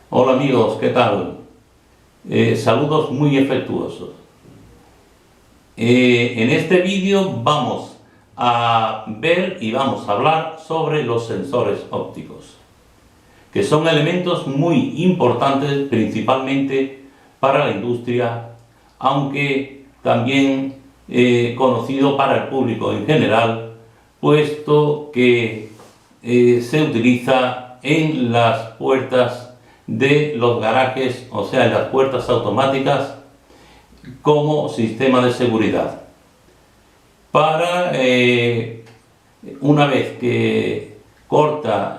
Hola amigos, ¿qué tal? Saludos muy afectuosos. En este vídeo vamos a ver y vamos a hablar sobre los sensores ópticos, que son elementos muy importantes principalmente para la industria, aunque también conocido para el público en general, puesto que se utiliza en las puertas de los garajes, o sea, en las puertas automáticas, como sistema de seguridad. Para una vez que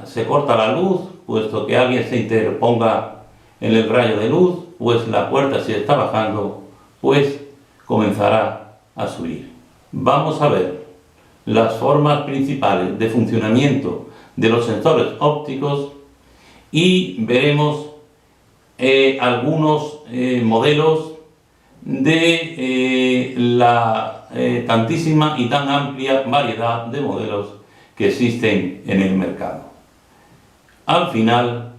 se corta la luz, puesto que alguien se interponga en el rayo de luz, pues la puerta, si está bajando, pues comenzará a subir. Vamos a ver las formas principales de funcionamiento de los sensores ópticos y veremos algunos modelos de la tantísima y tan amplia variedad de modelos que existen en el mercado. Al final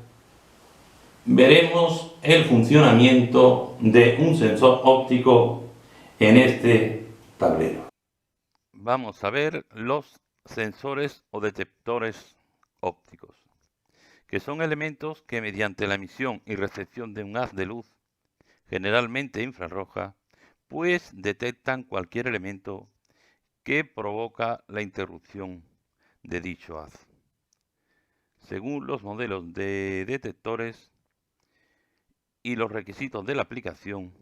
veremos el funcionamiento de un sensor óptico en este tablero. Vamos a ver los sensores o detectores ópticos, que son elementos que mediante la emisión y recepción de un haz de luz, generalmente infrarroja, pues detectan cualquier elemento que provoca la interrupción de dicho haz. Según los modelos de detectores y los requisitos de la aplicación,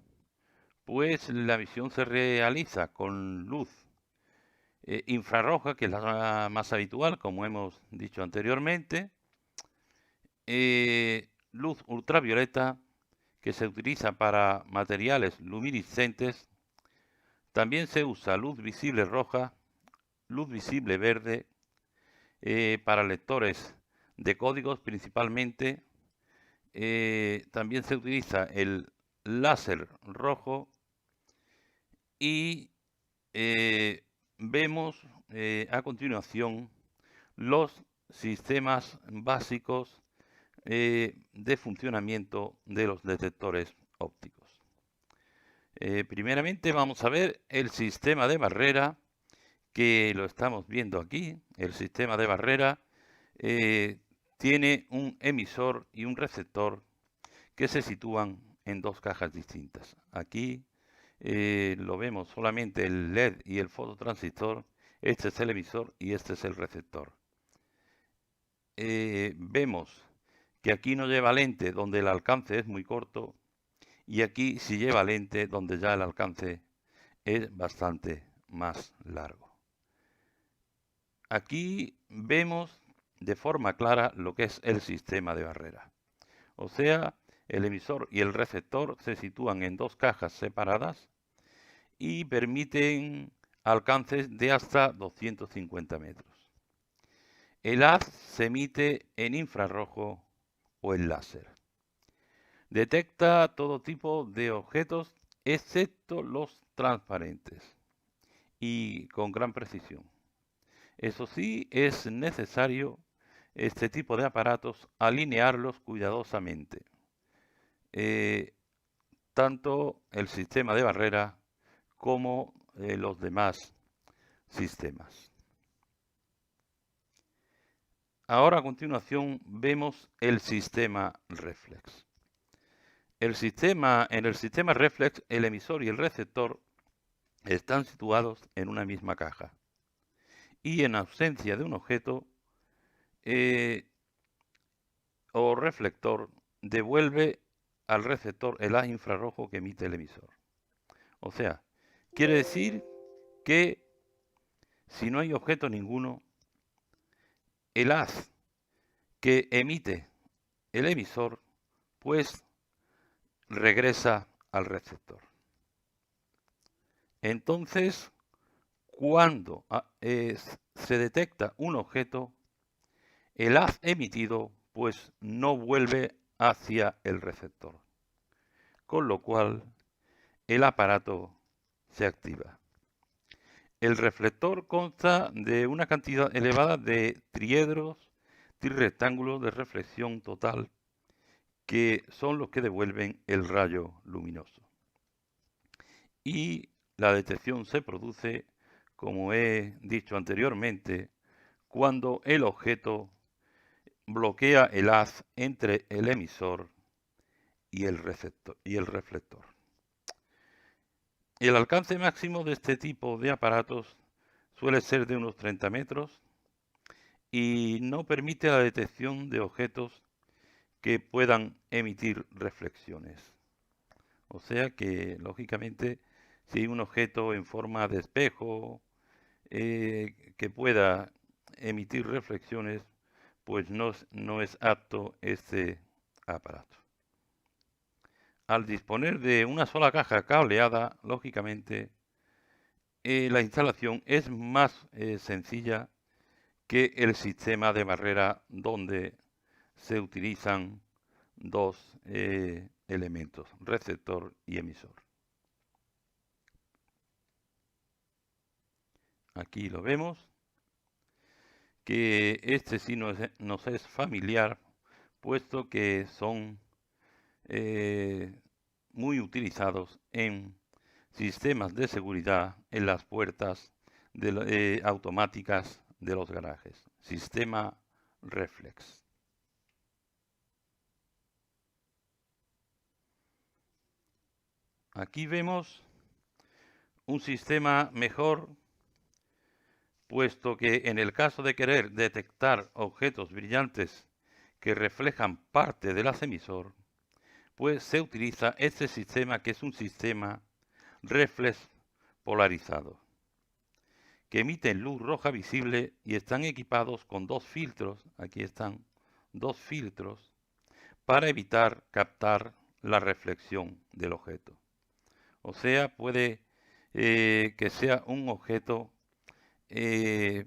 pues la visión se realiza con luz infrarroja, que es la más habitual, como hemos dicho anteriormente, luz ultravioleta, que se utiliza para materiales luminiscentes, también se usa luz visible roja, luz visible verde, para lectores de códigos principalmente, también se utiliza el láser rojo y vemos a continuación los sistemas básicos de funcionamiento de los detectores ópticos. Primeramente vamos a ver el sistema de barrera, que lo estamos viendo aquí. El sistema de barrera tiene un emisor y un receptor que se sitúan en dos cajas distintas. Aquí lo vemos solamente el LED y el fototransistor. Este es el emisor y este es el receptor. Vemos que aquí no lleva lente donde el alcance es muy corto y aquí sí lleva lente donde ya el alcance es bastante más largo. Aquí vemos de forma clara lo que es el sistema de barrera. O sea, el emisor y el receptor se sitúan en dos cajas separadas y permiten alcances de hasta 250 metros. El haz se emite en infrarrojo o en láser. Detecta todo tipo de objetos excepto los transparentes y con gran precisión. Eso sí, es necesario este tipo de aparatos alinearlos cuidadosamente, eh, tanto el sistema de barrera como los demás sistemas. Ahora a continuación vemos el sistema reflex. En el sistema reflex, el emisor y el receptor están situados en una misma caja. Y en ausencia de un objeto o reflector, devuelve al receptor el haz infrarrojo que emite el emisor. O sea, quiere decir que si no hay objeto ninguno, el haz que emite el emisor, pues regresa al receptor. Entonces, cuando se detecta un objeto, el haz emitido pues no vuelve hacia el receptor, con lo cual el aparato se activa. El reflector consta de una cantidad elevada de triedros, trirectángulos de reflexión total que son los que devuelven el rayo luminoso. Y la detección se produce, como he dicho anteriormente, cuando el objeto bloquea el haz entre el emisor y el reflector. El alcance máximo de este tipo de aparatos suele ser de unos 30 metros y no permite la detección de objetos que puedan emitir reflexiones. O sea que, lógicamente, si hay un objeto en forma de espejo que pueda emitir reflexiones, pues no es apto este aparato. Al disponer de una sola caja cableada, lógicamente, la instalación es más sencilla que el sistema de barrera donde se utilizan dos elementos, receptor y emisor. Aquí lo vemos, que este sí nos es familiar, puesto que son muy utilizados en sistemas de seguridad en las puertas automáticas de los garajes. Sistema Reflex. Aquí vemos un sistema mejor, puesto que en el caso de querer detectar objetos brillantes que reflejan parte del haz emisor, pues se utiliza este sistema, que es un sistema reflex polarizado, que emiten luz roja visible y están equipados con dos filtros. Aquí están dos filtros para evitar captar la reflexión del objeto. O sea, puede que sea un objeto de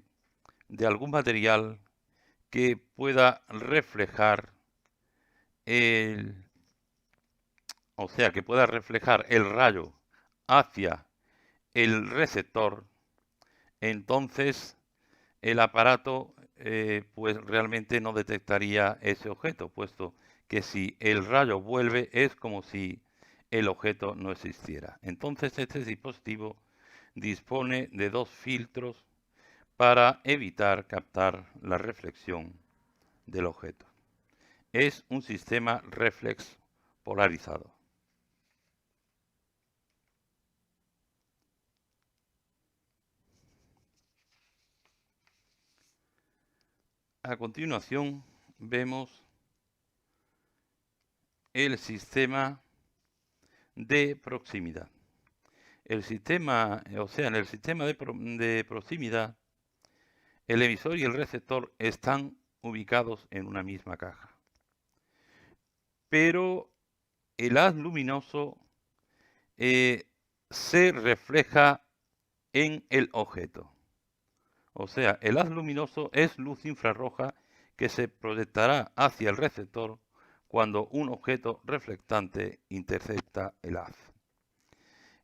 algún material que pueda reflejar que pueda reflejar el rayo hacia el receptor. Entonces el aparato pues realmente no detectaría ese objeto, puesto que si el rayo vuelve es como si el objeto no existiera. Entonces este dispositivo dispone de dos filtros para evitar captar la reflexión del objeto. Es un sistema reflex polarizado. A continuación vemos el sistema de proximidad. En el sistema de proximidad, el emisor y el receptor están ubicados en una misma caja. Pero el haz luminoso se refleja en el objeto. O sea, el haz luminoso es luz infrarroja que se proyectará hacia el receptor cuando un objeto reflectante intercepta el haz.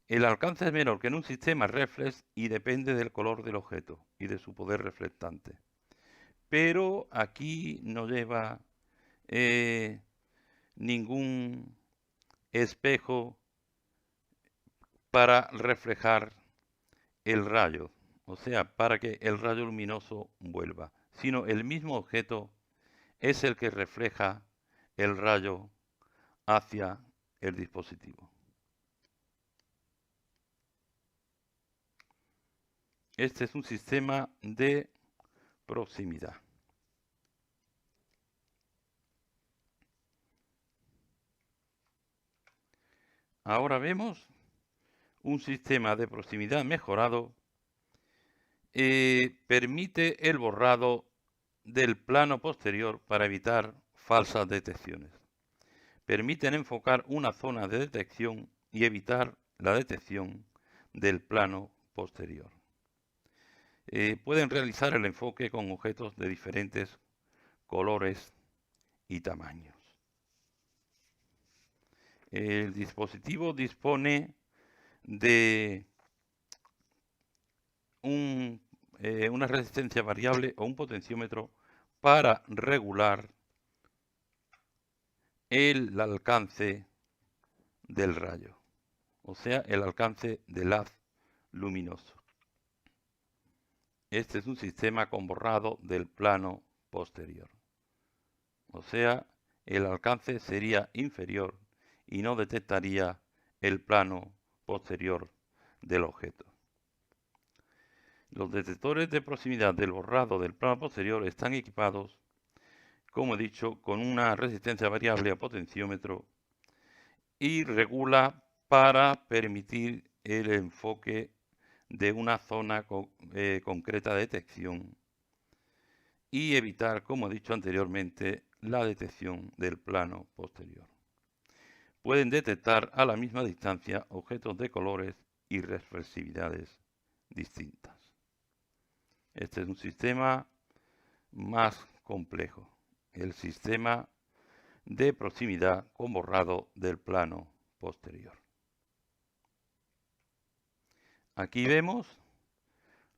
El alcance es menor que en un sistema reflex y depende del color del objeto y de su poder reflectante. Pero aquí no lleva ningún espejo para reflejar el rayo, o sea, para que el rayo luminoso vuelva, sino el mismo objeto es el que refleja el rayo hacia el dispositivo. Este es un sistema de proximidad. Ahora vemos un sistema de proximidad mejorado. Permite el borrado del plano posterior para evitar falsas detecciones. Permiten enfocar una zona de detección y evitar la detección del plano posterior. Pueden realizar el enfoque con objetos de diferentes colores y tamaños. El dispositivo dispone de una resistencia variable o un potenciómetro para regular el alcance del rayo, o sea, el alcance del haz luminoso. Este es un sistema con borrado del plano posterior. O sea, el alcance sería inferior y no detectaría el plano posterior del objeto. Los detectores de proximidad del borrado del plano posterior están equipados, como he dicho, con una resistencia variable a potenciómetro y regula para permitir el enfoque de una zona concreta de detección y evitar, como he dicho anteriormente, la detección del plano posterior. Pueden detectar a la misma distancia objetos de colores y reflexividades distintas. Este es un sistema más complejo, el sistema de proximidad con borrado del plano posterior. Aquí vemos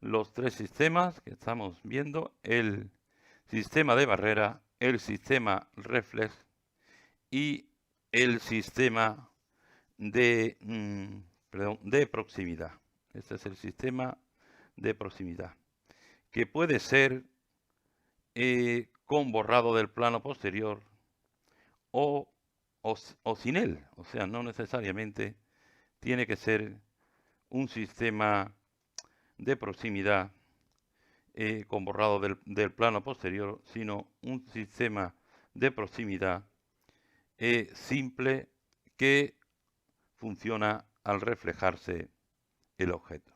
los tres sistemas que estamos viendo: el sistema de barrera, el sistema reflex y el sistema de proximidad. Este es el sistema de proximidad, que puede ser con borrado del plano posterior o sin él. O sea, no necesariamente tiene que ser un sistema de proximidad con borrado del plano posterior, sino un sistema de proximidad simple que funciona al reflejarse el objeto.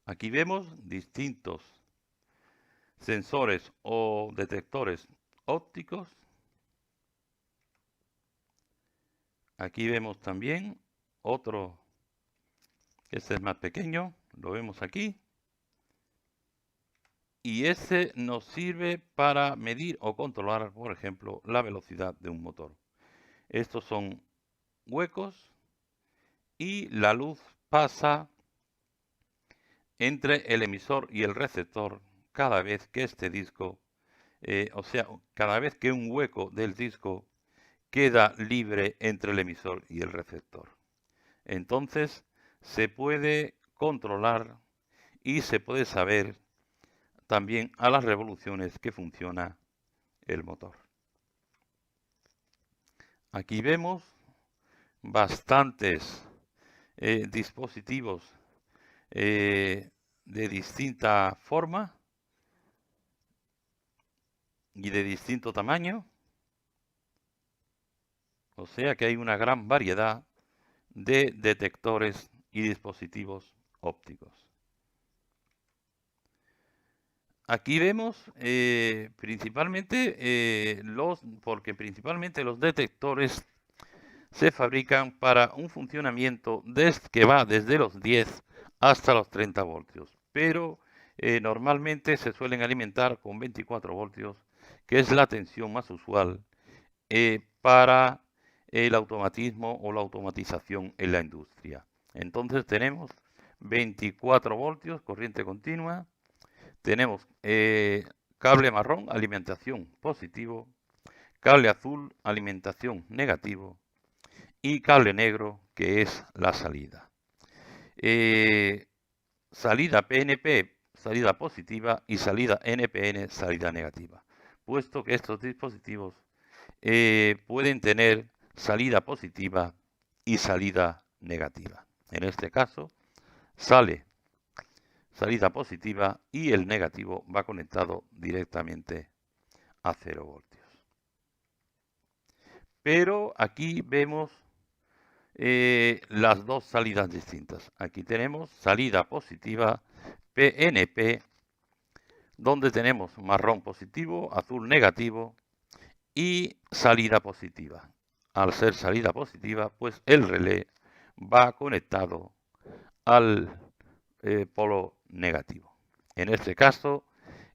Aquí vemos distintos sensores o detectores ópticos. Aquí vemos también otro, que este es más pequeño, lo vemos aquí. Y ese nos sirve para medir o controlar, por ejemplo, la velocidad de un motor. Estos son huecos y la luz pasa entre el emisor y el receptor cada vez que este disco, o sea, cada vez que un hueco del disco queda libre entre el emisor y el receptor. Entonces se puede controlar y se puede saber también a las revoluciones que funciona el motor. Aquí vemos bastantes dispositivos de distinta forma y de distinto tamaño. O sea que hay una gran variedad de detectores y dispositivos ópticos. Aquí vemos principalmente porque principalmente los detectores se fabrican para un funcionamiento que va desde los 10 hasta los 30 voltios, pero normalmente se suelen alimentar con 24 voltios, que es la tensión más usual para el automatismo o la automatización en la industria. Entonces tenemos 24 voltios, corriente continua, tenemos cable marrón, alimentación positivo, cable azul, alimentación negativo, y cable negro, que es la salida. Salida PNP, salida positiva, y salida NPN, salida negativa. Puesto que estos dispositivos pueden tener salida positiva y salida negativa. En este caso, salida positiva y el negativo va conectado directamente a 0 voltios. Pero aquí vemos las dos salidas distintas. Aquí tenemos salida positiva PNP, donde tenemos marrón positivo, azul negativo y salida positiva. Al ser salida positiva, pues el relé va conectado al polo negativo. En este caso,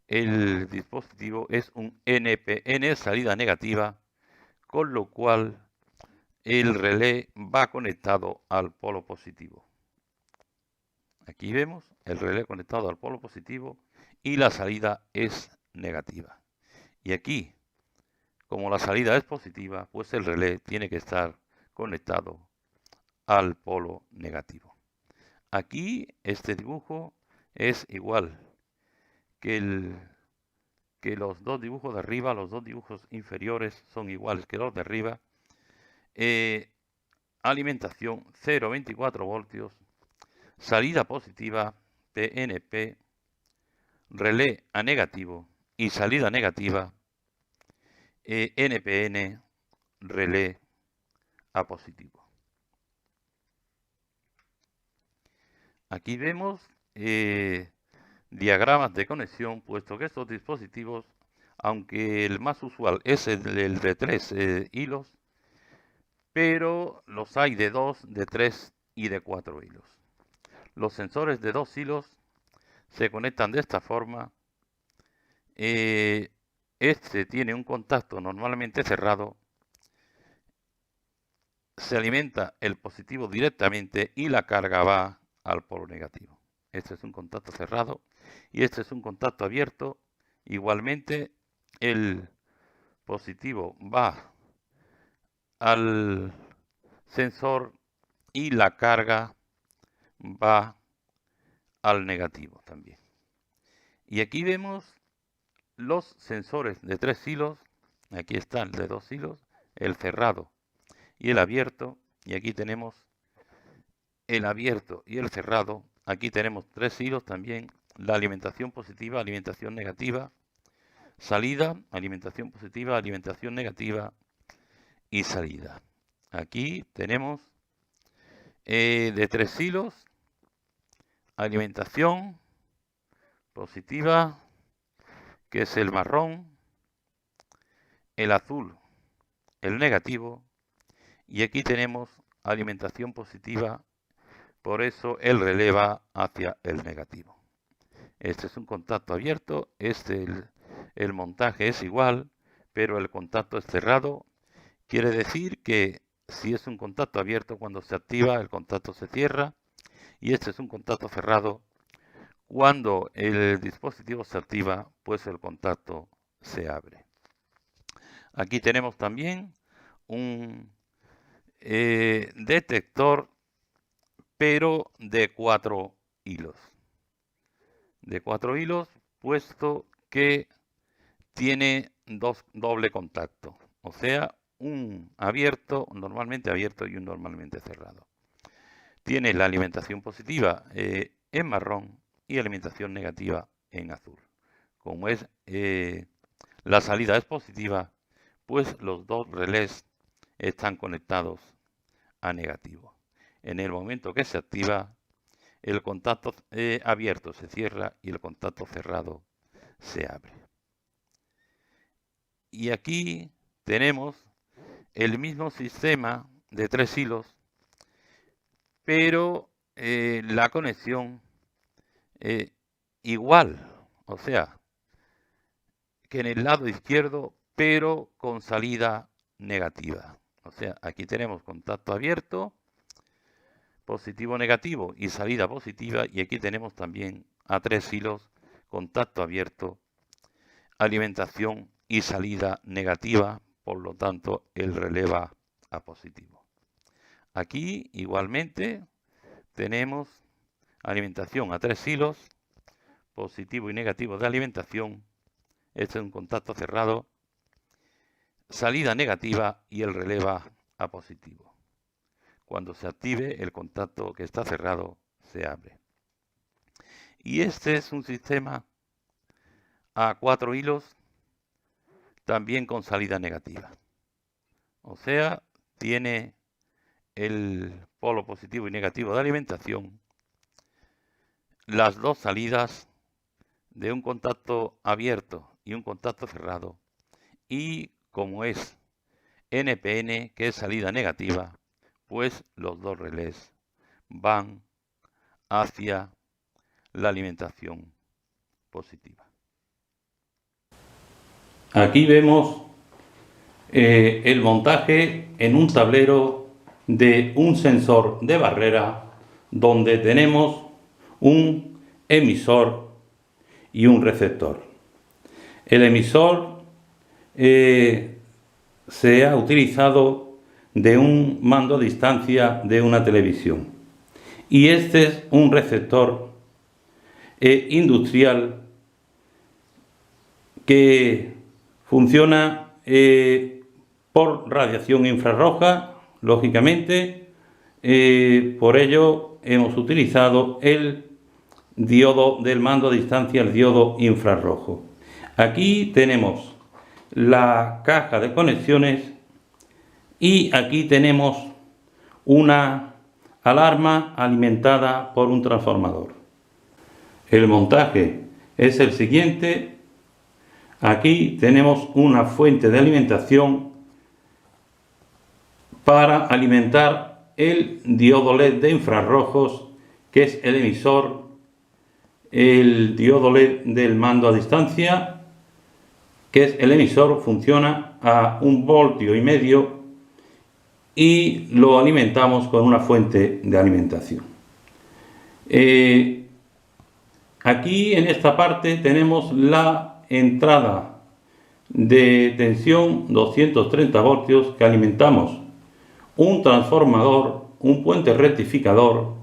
el dispositivo es un NPN, salida negativa, con lo cual el relé va conectado al polo positivo. Aquí vemos el relé conectado al polo positivo y la salida es negativa. Y aquí, como la salida es positiva, pues el relé tiene que estar conectado al polo negativo. Aquí este dibujo es igual que los dos dibujos de arriba, los dos dibujos inferiores son iguales que los de arriba. Alimentación 0,24 voltios, salida positiva PNP, relé a negativo y salida negativa NPN, relé a positivo. Aquí vemos diagramas de conexión, puesto que estos dispositivos, aunque el más usual es el de 3 hilos, pero los hay de 2, de 3 y de 4 hilos. Los sensores de 2 hilos se conectan de esta forma. Este tiene un contacto normalmente cerrado, se alimenta el positivo directamente y la carga va al polo negativo. Este es un contacto cerrado y este es un contacto abierto. Igualmente el positivo va al sensor y la carga va al negativo también. Y aquí vemos los sensores de 3 hilos. Aquí está el de 2 hilos, el cerrado y el abierto. Y aquí tenemos el abierto y el cerrado. Aquí tenemos 3 hilos también. La alimentación positiva, alimentación negativa. Salida, alimentación positiva, alimentación negativa y salida. Aquí tenemos de 3 hilos, alimentación positiva, que es el marrón, el azul, el negativo, y aquí tenemos alimentación positiva, por eso el relé va hacia el negativo. Este es un contacto abierto, el montaje es igual, pero el contacto es cerrado. Quiere decir que si es un contacto abierto, cuando se activa el contacto se cierra, y este es un contacto cerrado. Cuando el dispositivo se activa, pues el contacto se abre. Aquí tenemos también un detector, pero de 4 hilos. De 4 hilos, puesto que tiene doble contacto. O sea, un abierto, normalmente abierto y un normalmente cerrado. Tiene la alimentación positiva en marrón y alimentación negativa en azul. Como es la salida es positiva, pues los dos relés están conectados a negativo. En el momento que se activa, el contacto abierto se cierra y el contacto cerrado se abre. Y aquí tenemos el mismo sistema de 3 hilos, pero la conexión igual, o sea, que en el lado izquierdo, pero con salida negativa. O sea, aquí tenemos contacto abierto, positivo negativo y salida positiva, y aquí tenemos también a 3 hilos, contacto abierto, alimentación y salida negativa, por lo tanto el relé va a positivo. Aquí igualmente tenemos alimentación a 3 hilos, positivo y negativo de alimentación. Este es un contacto cerrado, salida negativa y el relé va a positivo. Cuando se active, el contacto que está cerrado se abre. Y este es un sistema a 4 hilos, también con salida negativa. O sea, tiene el polo positivo y negativo de alimentación, las dos salidas de un contacto abierto y un contacto cerrado, y como es NPN, que es salida negativa, pues los dos relés van hacia la alimentación positiva. Aquí vemos el montaje en un tablero de un sensor de barrera donde tenemos un emisor y un receptor. El emisor se ha utilizado de un mando a distancia de una televisión. Y este es un receptor industrial que funciona por radiación infrarroja, lógicamente. Por ello hemos utilizado el diodo del mando a distancia, el diodo infrarrojo. Aquí tenemos la caja de conexiones y aquí tenemos una alarma alimentada por un transformador. El montaje es el siguiente. Aquí tenemos una fuente de alimentación para alimentar el diodo LED de infrarrojos, que es el emisor, el diodo LED del mando a distancia, que es el emisor, funciona a 1,5 voltios y lo alimentamos con una fuente de alimentación. Aquí en esta parte tenemos la entrada de tensión 230 voltios que alimentamos un transformador, un puente rectificador.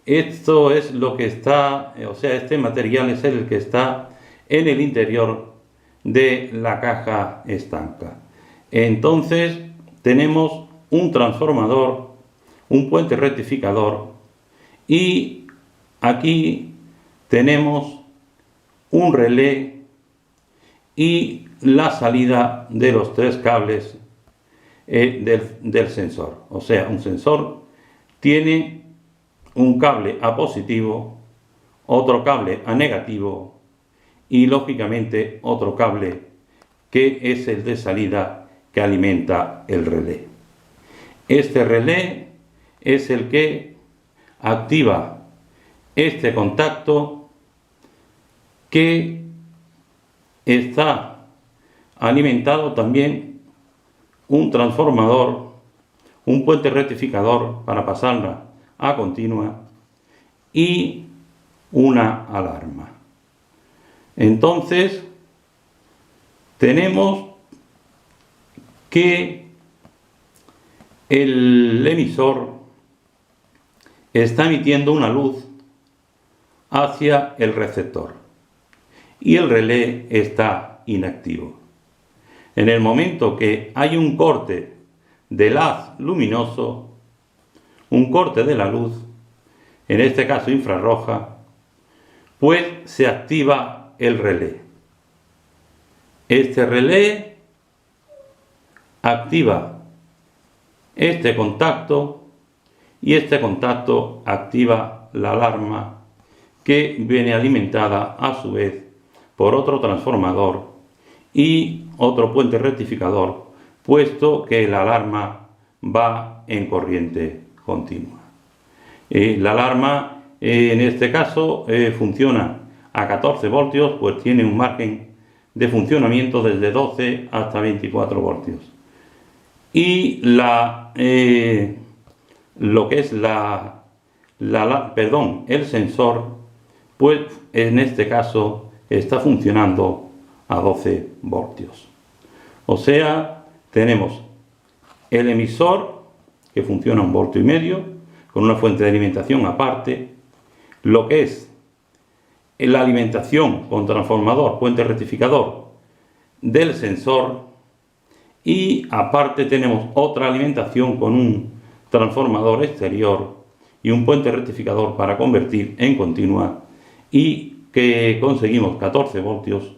Esto es lo que está, o sea, este material es el que está en el interior de la caja estanca. Entonces tenemos un transformador, un puente rectificador y aquí tenemos un relé y la salida de los 3 cables del sensor. O sea, un sensor tiene un cable a positivo, otro cable a negativo y lógicamente otro cable que es el de salida que alimenta el relé. Este relé es el que activa este contacto que está alimentado también un transformador, un puente rectificador para pasarla a continua y una alarma. Entonces tenemos que el emisor está emitiendo una luz hacia el receptor y el relé está inactivo. En el momento que hay un corte del haz luminoso, un corte de la luz, en este caso infrarroja, pues se activa el relé. Este relé activa este contacto y este contacto activa la alarma que viene alimentada a su vez por otro transformador y otro puente rectificador, puesto que la alarma va en corriente continua. La alarma en este caso funciona a 14 voltios, pues tiene un margen de funcionamiento desde 12 hasta 24 voltios. Y lo que es el sensor, pues en este caso está funcionando a 12 voltios. O sea, tenemos el emisor que funciona a 1,5 voltios con una fuente de alimentación aparte, lo que es la alimentación con transformador, puente rectificador del sensor, y aparte tenemos otra alimentación con un transformador exterior y un puente rectificador para convertir en continua, y que conseguimos 14 voltios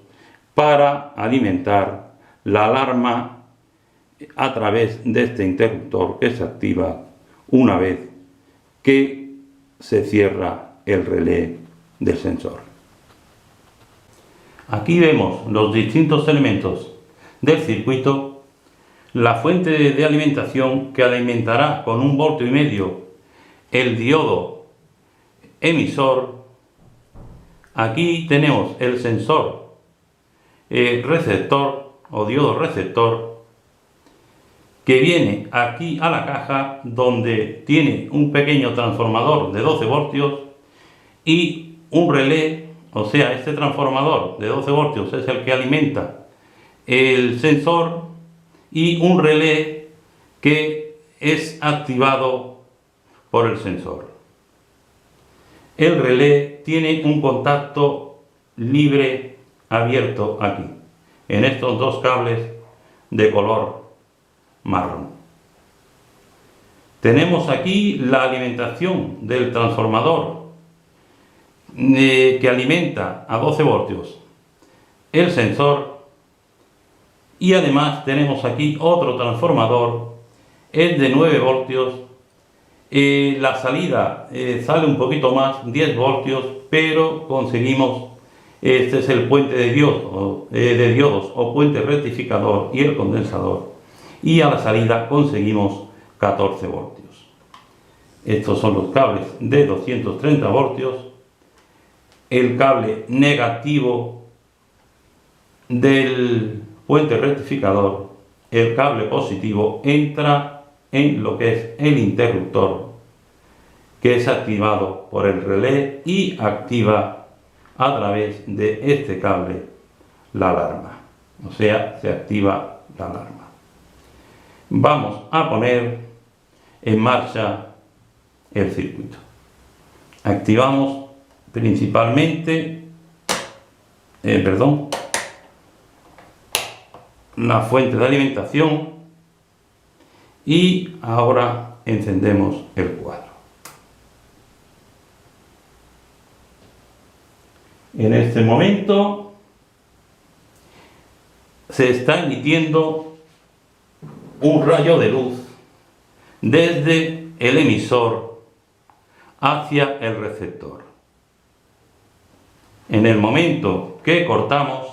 para alimentar la alarma a través de este interruptor que se activa una vez que se cierra el relé del sensor. Aquí vemos los distintos elementos del circuito, la fuente de alimentación que alimentará con 1,5 voltios el diodo emisor. Aquí tenemos el sensor receptor o diodo receptor que viene aquí a la caja, donde tiene un pequeño transformador de 12 voltios y un relé. O sea, este transformador de 12 voltios es el que alimenta el sensor y un relé que es activado por el sensor. El relé tiene un contacto libre abierto aquí, en estos dos cables de color marrón. Tenemos aquí la alimentación del transformador que alimenta a 12 voltios el sensor, y además tenemos aquí otro transformador, es de 9 voltios. La salida sale un poquito más, 10 voltios, pero conseguimos, este es el puente de diodos o puente rectificador y el condensador, y a la salida conseguimos 14 voltios. Estos son los cables de 230 voltios. El cable negativo del puente rectificador, el cable positivo entra en lo que es el interruptor, que es activado por el relé y activa a través de este cable la alarma, o sea, se activa la alarma. Vamos a poner en marcha el circuito. Activamos principalmente la fuente de alimentación, y ahora encendemos el cuadro. En este momento se está emitiendo un rayo de luz desde el emisor hacia el receptor. En el momento que cortamos,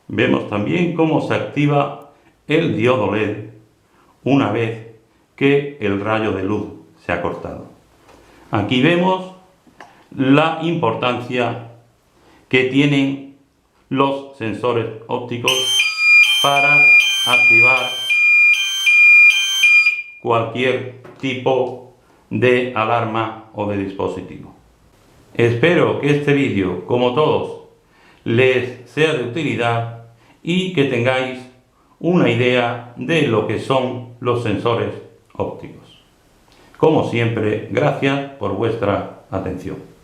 vemos también cómo se activa el diodo LED una vez que el rayo de luz se ha cortado. Aquí vemos la importancia que tienen los sensores ópticos para activar cualquier tipo de alarma o de dispositivo. Espero que este vídeo, como todos, les sea de utilidad y que tengáis una idea de lo que son los sensores ópticos. Como siempre, gracias por vuestra atención.